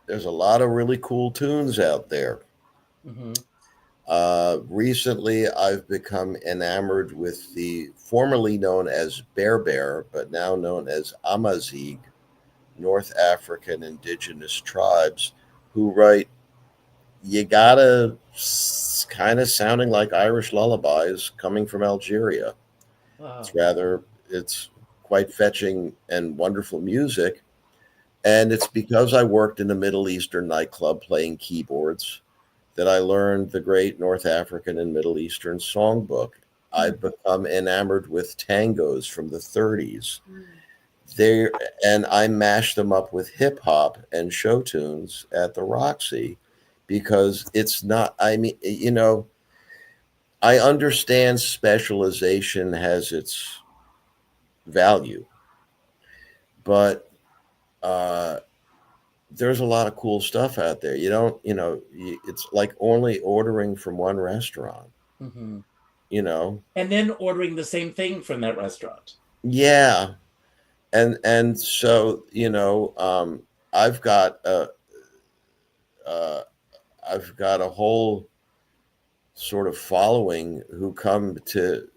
There's a lot of really cool tunes out there. Mm-hmm. Recently, I've become enamored with the formerly known as Berber, but now known as Amazigh, North African indigenous tribes, who write you gotta kind of sounding like Irish lullabies coming from Algeria. Wow. It's quite fetching and wonderful music. And it's because I worked in a Middle Eastern nightclub playing keyboards that I learned the great North African and Middle Eastern songbook. I've become enamored with tangos from the 30s. And I mashed them up with hip hop and show tunes at the Roxy because it's not, I mean, I understand specialization has its value, but there's a lot of cool stuff out there. You don't, it's like only ordering from one restaurant, Mm-hmm. And then ordering the same thing from that restaurant. Yeah. And so, I've got I've got a whole sort of following who come to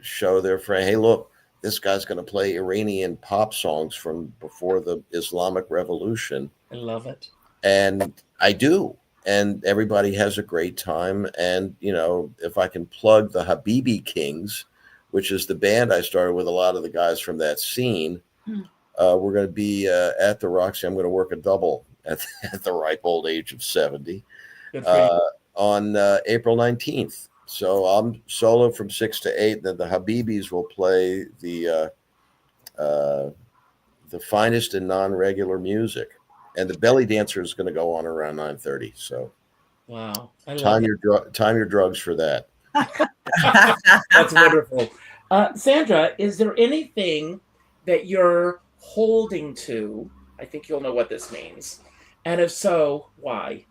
show their friend, hey, look, this guy's going to play Iranian pop songs from before the Islamic Revolution. I love it. And I do. And everybody has a great time. And, if I can plug the Habibi Kings, which is the band I started with a lot of the guys from that scene, we're going to be at the Roxy. I'm going to work a double at the ripe old age of 70 on April 19th. So I'm solo from 6 to 8. Then the Habibis will play the finest in non-regular music, and the belly dancer is going to go on around 9:30. So, wow, time your drugs for that. That's wonderful. Sandra, is there anything that you're holding to? I think you'll know what this means, and if so, why?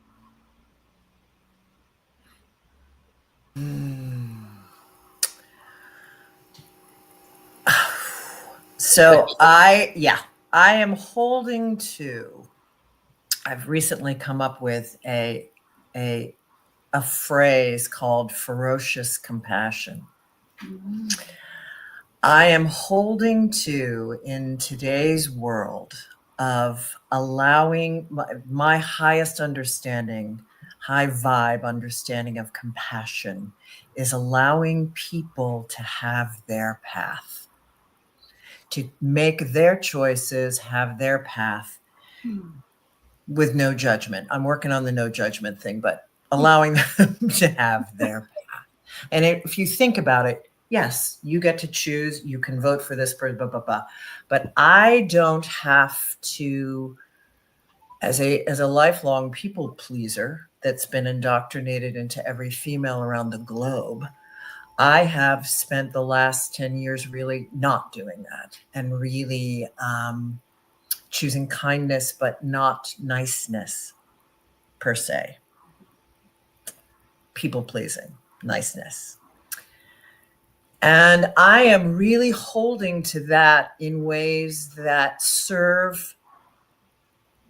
So I am holding to. I've recently come up with a phrase called ferocious compassion. I am holding to, in today's world, of allowing my highest understanding, high vibe understanding of compassion is allowing people to have their path, to make their choices, have their path with no judgment. I'm working on the no judgment thing, but allowing them to have their path. And if you think about it, yes, you get to choose, you can vote for this person, but I don't have to, as a lifelong people pleaser that's been indoctrinated into every female around the globe, I have spent the last 10 years really not doing that and really choosing kindness, but not niceness per se. People pleasing, niceness. And I am really holding to that in ways that serve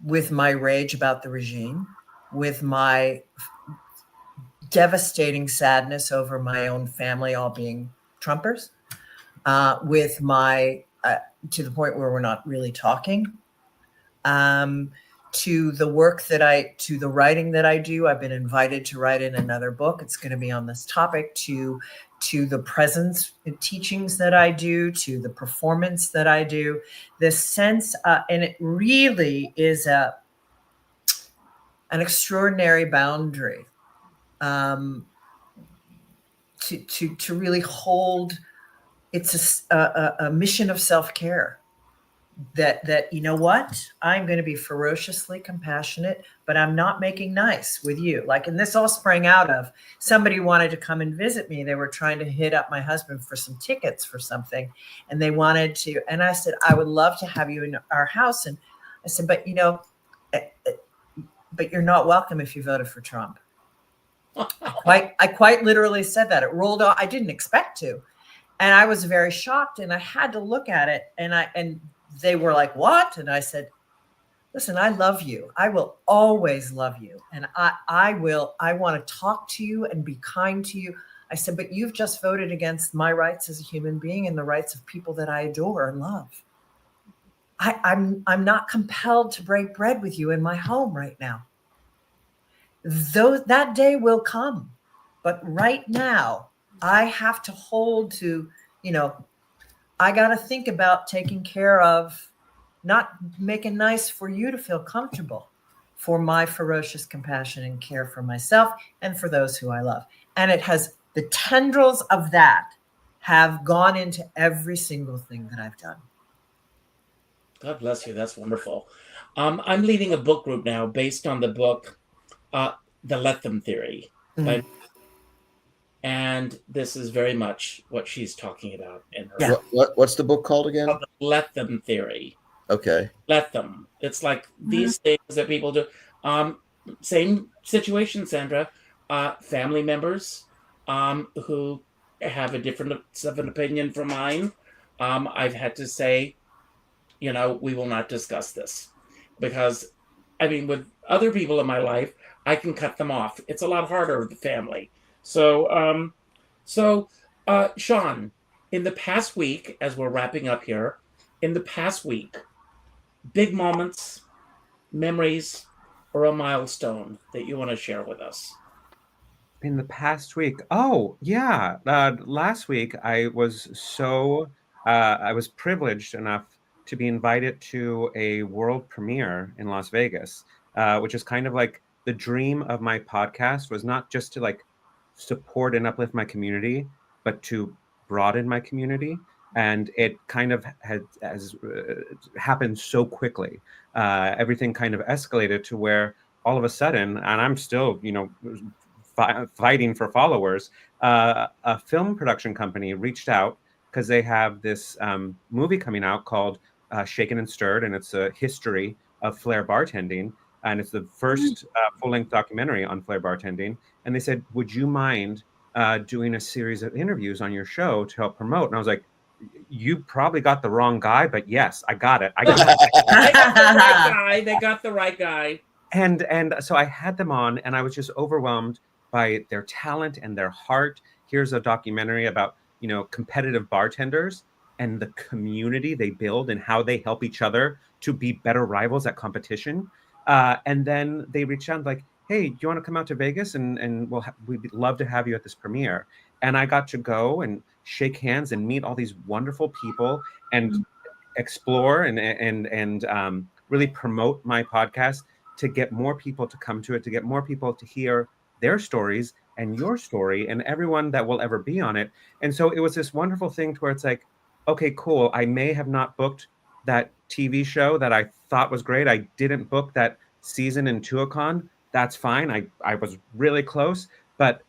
with my rage about the regime, with my devastating sadness over my own family all being Trumpers, with my, to the point where we're not really talking, to the work to the writing that I do. I've been invited to write in another book. It's going to be on this topic, to the presence teachings that I do, to the performance that I do, this sense, and it really is an extraordinary boundary to really hold. It's a mission of self-care. That you know what, I'm going to be ferociously compassionate, but I'm not making nice with you. And this all sprang out of somebody wanted to come and visit me. They were trying to hit up my husband for some tickets for something, and they wanted to. And I said, I would love to have you in our house. And I said, but but you're not welcome if you voted for Trump. I quite literally said that. It rolled off. I didn't expect to, and I was very shocked. And I had to look at it, and they were like, what? And I said, listen, I love you. I will always love you. And I want to talk to you and be kind to you. I said, but you've just voted against my rights as a human being and the rights of people that I adore and love. I'm not compelled to break bread with you in my home right now. Though that day will come. But right now, I have to hold to, I got to think about taking care of, not making nice for you to feel comfortable, for my ferocious compassion and care for myself and for those who I love. And the tendrils of that have gone into every single thing that I've done. God bless you. That's wonderful. I'm leading a book group now based on the book, The Let Them Theory. Mm-hmm. And this is very much what she's talking about in her. Yeah. What's the book called again? The Let Them Theory. Okay. Let them. It's like these things that people do. Same situation, Sandra. Family members who have a different of an opinion from mine. I've had to say, we will not discuss this, because, with other people in my life, I can cut them off. It's a lot harder with the family. So, Sean, in the past week, as we're wrapping up here, big moments, memories, or a milestone that you want to share with us? In the past week? Oh, yeah. Last week, I was privileged enough to be invited to a world premiere in Las Vegas, which is kind of like the dream of my podcast, was not just to support and uplift my community, but to broaden my community. And it kind of has happened so quickly. Everything kind of escalated to where all of a sudden, and I'm still, fighting for followers, a film production company reached out because they have this movie coming out called Shaken and Stirred, and it's a history of flair bartending. And it's the first full-length documentary on flair bartending. And they said, would you mind doing a series of interviews on your show to help promote? And I was like, you probably got the wrong guy, but yes, I got it. They got the right guy. And so I had them on, and I was just overwhelmed by their talent and their heart. Here's a documentary about, competitive bartenders and the community they build and how they help each other to be better rivals at competition. And then they reached out like, hey, do you want to come out to Vegas? And we'd love to have you at this premiere. And I got to go and shake hands and meet all these wonderful people and explore and really promote my podcast to get more people to come to it, to get more people to hear their stories and your story and everyone that will ever be on it. And so it was this wonderful thing to where it's like, okay, cool. I may have not booked that TV show that I thought was great. I didn't book that season in Tuacahn. That's fine. I was really close, but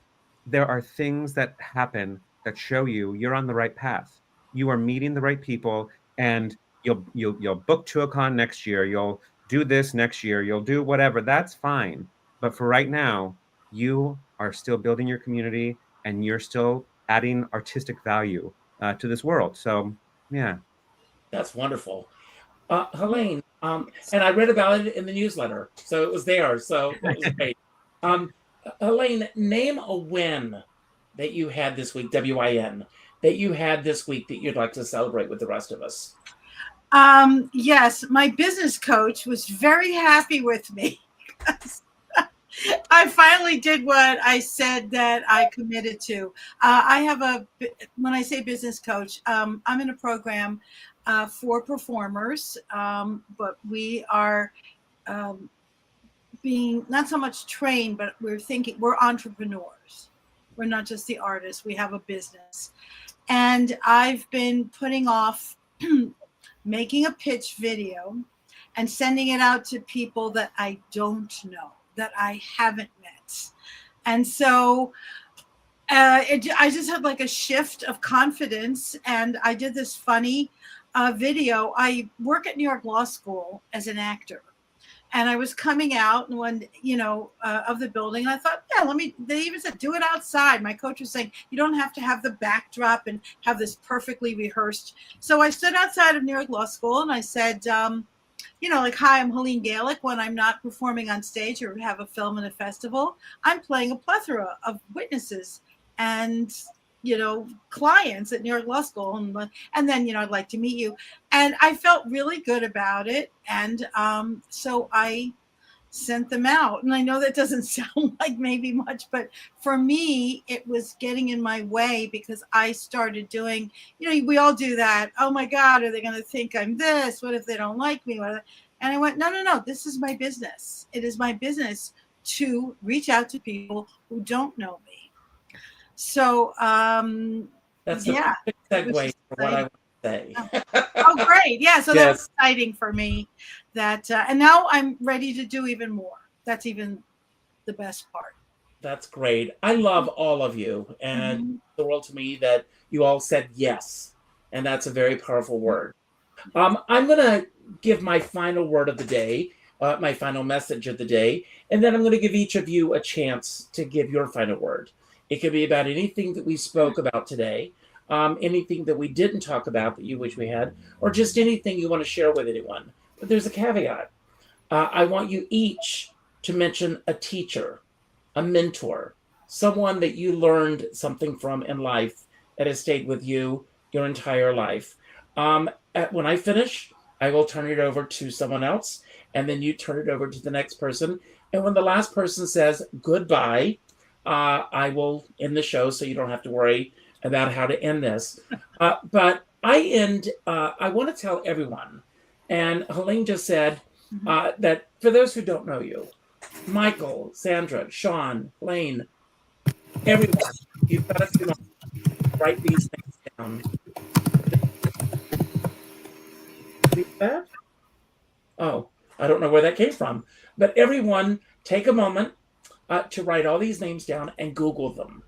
there are things that happen that show you're on the right path. You are meeting the right people, and you'll book Tuacahn next year. You'll do this next year. You'll do whatever. That's fine. But for right now, you are still building your community, and you're still adding artistic value to this world. So, yeah. That's wonderful. Helane, and I read about it in the newsletter, so it was there. So it was great. Helane, name a win that you had this week, WIN, that you had this week that you'd like to celebrate with the rest of us. Yes, my business coach was very happy with me. I finally did what I said that I committed to. When I say business coach, I'm in a program for performers, but we are being not so much trained, but we're entrepreneurs. We're not just the artists, we have a business. And I've been putting off making a pitch video and sending it out to people that I don't know, that I haven't met. And so I just had like a shift of confidence, and I did this funny video. I work at New York Law School as an actor, and I was coming out of the building, and I thought, they even said, do it outside. My coach was saying, you don't have to have the backdrop and have this perfectly rehearsed. So I stood outside of New York Law School and I said, hi, I'm Helane Galek. When I'm not performing on stage or have a film in a festival, I'm playing a plethora of witnesses and clients at New York Law School, and then I'd like to meet you. And I felt really good about it, and so I sent them out. And I know that doesn't sound like maybe much, but for me it was getting in my way, because I started doing, we all do that. Oh my God, are they going to think I'm this? What if they don't like me? And I went, no, this is my business. It is my business to reach out to people who don't know me. So that's a perfect segue for what I want to say. Oh, great. Yeah. So Yes. That was exciting for me, that and now I'm ready to do even more. That's even the best part. That's great. I love all of you, and the world to me that you all said yes, and that's a very powerful word. I'm going to give my final word of the day, my final message of the day, and then I'm going to give each of you a chance to give your final word. It could be about anything that we spoke about today, anything that we didn't talk about that you wish we had, or just anything you want to share with anyone. But there's a caveat. I want you each to mention a teacher, a mentor, someone that you learned something from in life that has stayed with you your entire life. When I finish, I will turn it over to someone else, and then you turn it over to the next person. And when the last person says goodbye, I will end the show, so you don't have to worry about how to end this. But I want to tell everyone, and Helane just said that for those who don't know you, Michael, Sandra, Sean, Helane, everyone, you've got to write these things down. See that? Oh, I don't know where that came from. But everyone, take a moment to write all these names down and Google them.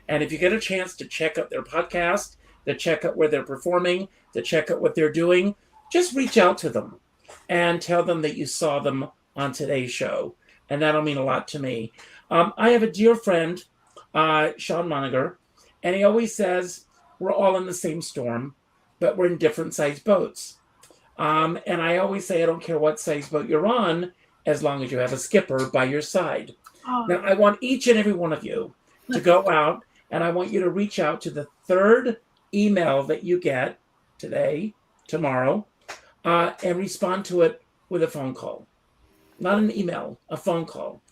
And if you get a chance to check out their podcast, to check out where they're performing, to check out what they're doing, just reach out to them and tell them that you saw them on today's show. And that'll mean a lot to me. I have a dear friend, Sean Moniger, and he always says, we're all in the same storm, but we're in different sized boats. And I always say, I don't care what size boat you're on, as long as you have a skipper by your side. Now, I want each and every one of you to go out, and I want you to reach out to the third email that you get today, tomorrow, and respond to it with a phone call. Not an email, a phone call.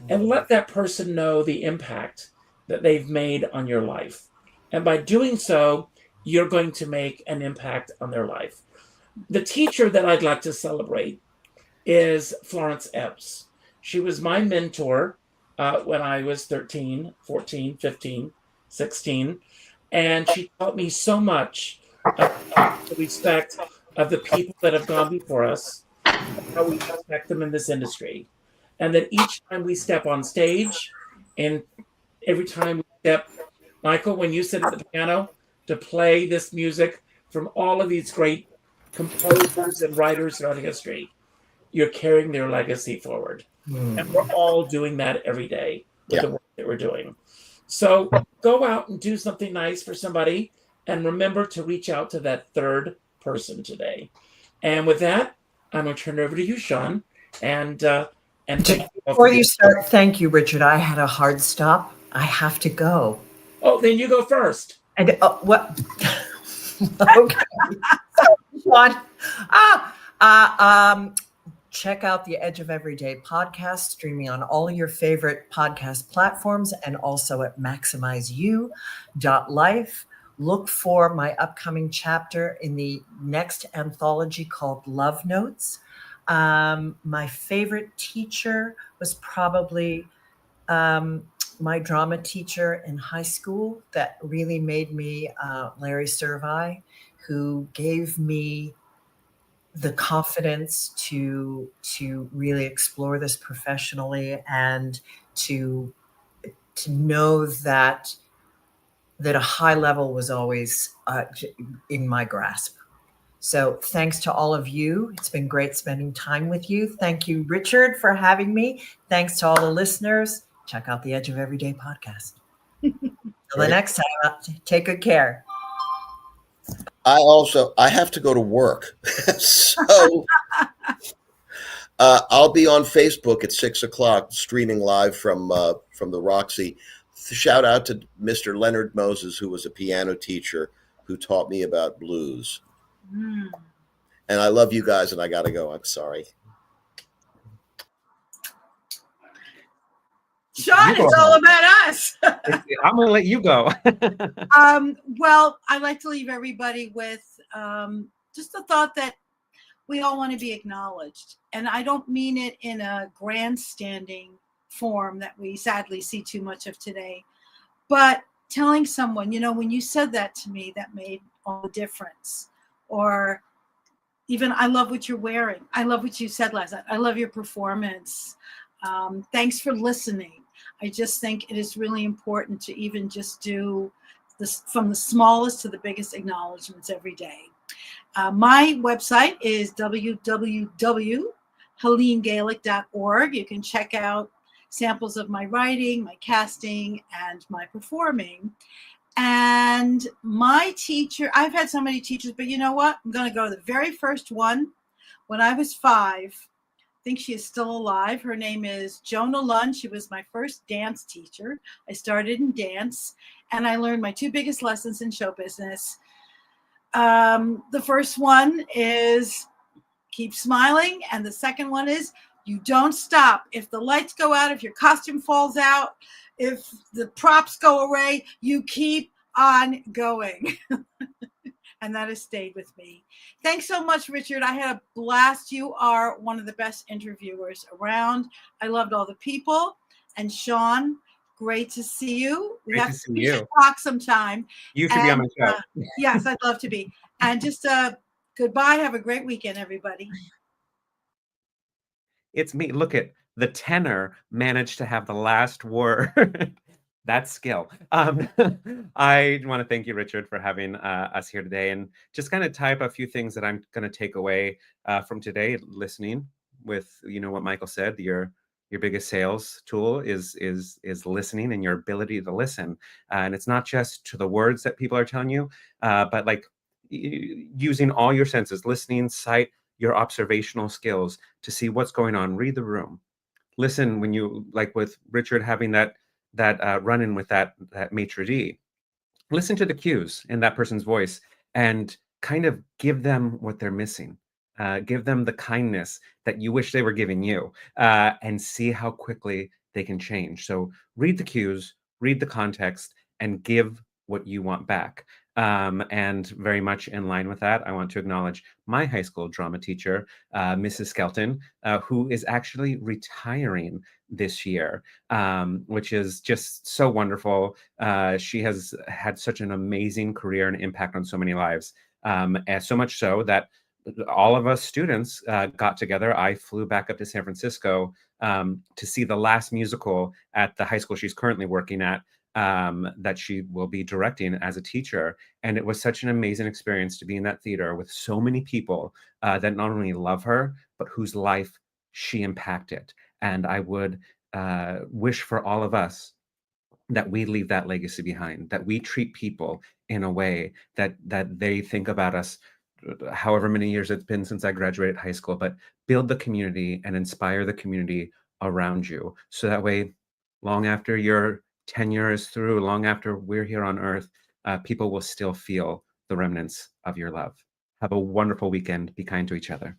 And let that person know the impact that they've made on your life. And by doing so, you're going to make an impact on their life. The teacher that I'd like to celebrate is Florence Epps. She was my mentor when I was 13, 14, 15, 16. And she taught me so much about the respect of the people that have gone before us, how we respect them in this industry. And that each time we step on stage, and every time we step, Michael, when you sit at the piano to play this music from all of these great composers and writers throughout history, you're carrying their legacy forward. And we're all doing that every day with the work that we're doing. So go out and do something nice for somebody, and remember to reach out to that third person today. And with that, I'm going to turn it over to you, Sean. And before you start, thank you, Richard. I had a hard stop. I have to go. Oh, then you go first. And what? Okay. Sean. Check out the Edge of Everyday podcast, streaming on all your favorite podcast platforms and also at maximizeyou.life. Look for my upcoming chapter in the next anthology called Love Notes. My favorite teacher was probably my drama teacher in high school that really made me, Larry Servi, who gave me the confidence to really explore this professionally and to know that a high level was always in my grasp. So thanks to all of you. It's been great spending time with you. Thank you, Richard, for having me. Thanks to all the listeners. Check out the Edge of Everyday podcast. Till the next time, take good care. I have to go to work. So I'll be on Facebook at 6:00 streaming live from the Roxy. Shout out to Mr. Leonard Moses, who was a piano teacher who taught me about blues. And I love you guys, and I got to go. I'm sorry. Sean, it's all about us. I'm going to let you go. Well, I'd like to leave everybody with just the thought that we all want to be acknowledged. And I don't mean it in a grandstanding form that we sadly see too much of today, but telling someone, when you said that to me, that made all the difference. Or even, I love what you're wearing. I love what you said last night. I love your performance. Thanks for listening. I just think it is really important to even just do this from the smallest to the biggest acknowledgments every day. My website is www.helenegalek.org. You can check out samples of my writing, my casting, and my performing. And my teacher, I've had so many teachers, but you know what? I'm going to go to the very first one. When I was 5, I think she is still alive. Her name is Jonah Lund. She was my first dance teacher. I started in dance, and I learned my 2 biggest lessons in show business. The first one is keep smiling, and the second one is you don't stop. If the lights go out, if your costume falls out, if the props go away, you keep on going. And that has stayed with me. Thanks so much, Richard. I had a blast. You are one of the best interviewers around. I loved all the people. And Sean, great to see you. We should talk sometime. You should be on my show. Yes, I'd love to be. And just goodbye. Have a great weekend, everybody. It's me. Look at the tenor managed to have the last word. That's skill. I want to thank you, Richard, for having us here today, and just kind of tie up a few things that I'm going to take away from today. Listening with, what Michael said, your biggest sales tool is listening and your ability to listen. And it's not just to the words that people are telling you, but like using all your senses, listening, sight, your observational skills to see what's going on. Read the room. Listen when you, like with Richard having that run-in with that maitre d'. Listen to the cues in that person's voice and kind of give them what they're missing. Give them the kindness that you wish they were giving you, and see how quickly they can change. So read the cues, read the context, and give what you want back. And very much in line with that, I want to acknowledge my high school drama teacher, Mrs. Skelton, who is actually retiring this year, which is just so wonderful. She has had such an amazing career and impact on so many lives, and so much so that all of us students got together. I flew back up to San Francisco to see the last musical at the high school she's currently working at, that she will be directing as a teacher. And it was such an amazing experience to be in that theater with so many people that not only love her, but whose life she impacted. And I would wish for all of us that we leave that legacy behind, that we treat people in a way that they think about us, however many years it's been since I graduated high school, but build the community and inspire the community around you. So that way, long after your tenure is through, long after we're here on earth, people will still feel the remnants of your love. Have a wonderful weekend. Be kind to each other.